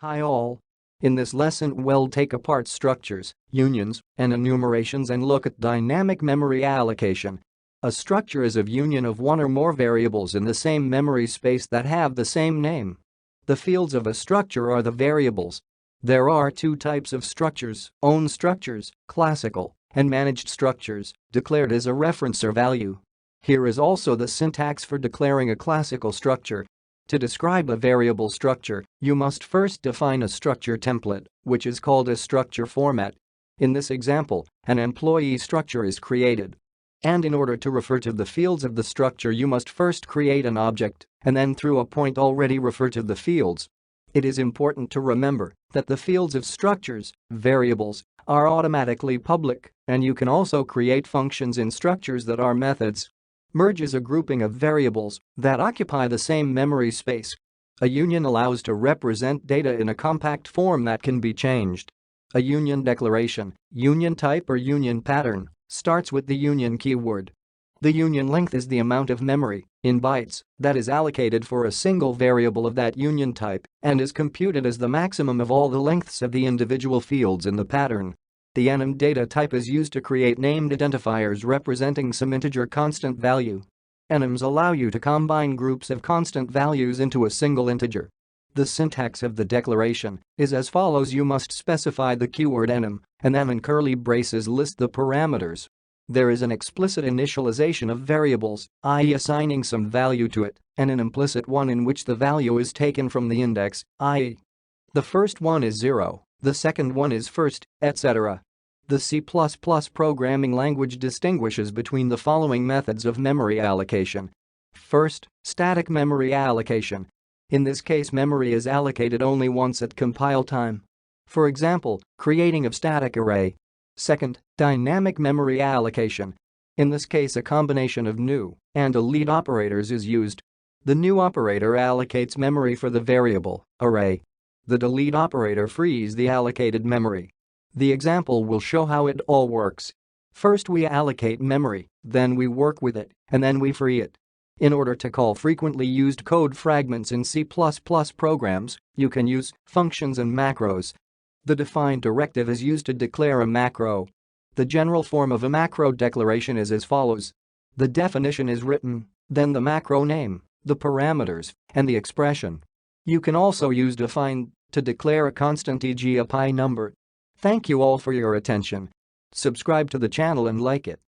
Hi all. In this lesson we'll take apart structures, unions, and enumerations and look at dynamic memory allocation. A structure is a union of one or more variables in the same memory space that have the same name. The fields of a structure are the variables. There are two types of structures: own structures, classical, and managed structures, declared as a reference or value. Here is also the syntax for declaring a classical structure. To describe a variable structure, you must first define a structure template, which is called a structure format. In this example, an employee structure is created. And in order to refer to the fields of the structure, you must first create an object, and then through a point already refer to the fields. It is important to remember that the fields of structures, variables, are automatically public, and you can also create functions in structures that are methods. Merge is a grouping of variables that occupy the same memory space. A union allows to represent data in a compact form that can be changed. A union declaration, union type or union pattern, starts with the union keyword. The union length is the amount of memory, in bytes, that is allocated for a single variable of that union type and is computed as the maximum of all the lengths of the individual fields in the pattern. The enum data type is used to create named identifiers representing some integer constant value. Enums allow you to combine groups of constant values into a single integer. The syntax of the declaration is as follows: you must specify the keyword enum and then in curly braces list the parameters. There is an explicit initialization of variables, i.e. assigning some value to it, and an implicit one in which the value is taken from the index, i.e. the first one is 0. The second one is first, etc. The C++ programming language distinguishes between the following methods of memory allocation. First, static memory allocation. In this case, memory is allocated only once at compile time. For example, creating a static array. Second, dynamic memory allocation. In this case, a combination of new and delete operators is used. The new operator allocates memory for the variable, array. The delete operator frees the allocated memory. The example will show how it all works. First we allocate memory, then we work with it, and then we free it. In order to call frequently used code fragments in C++ programs, you can use functions and macros. The define directive is used to declare a macro. The general form of a macro declaration is as follows. The definition is written, then the macro name, the parameters, and the expression. You can also use define to declare a constant, e.g. a pi number. Thank you all for your attention. Subscribe to the channel and like it.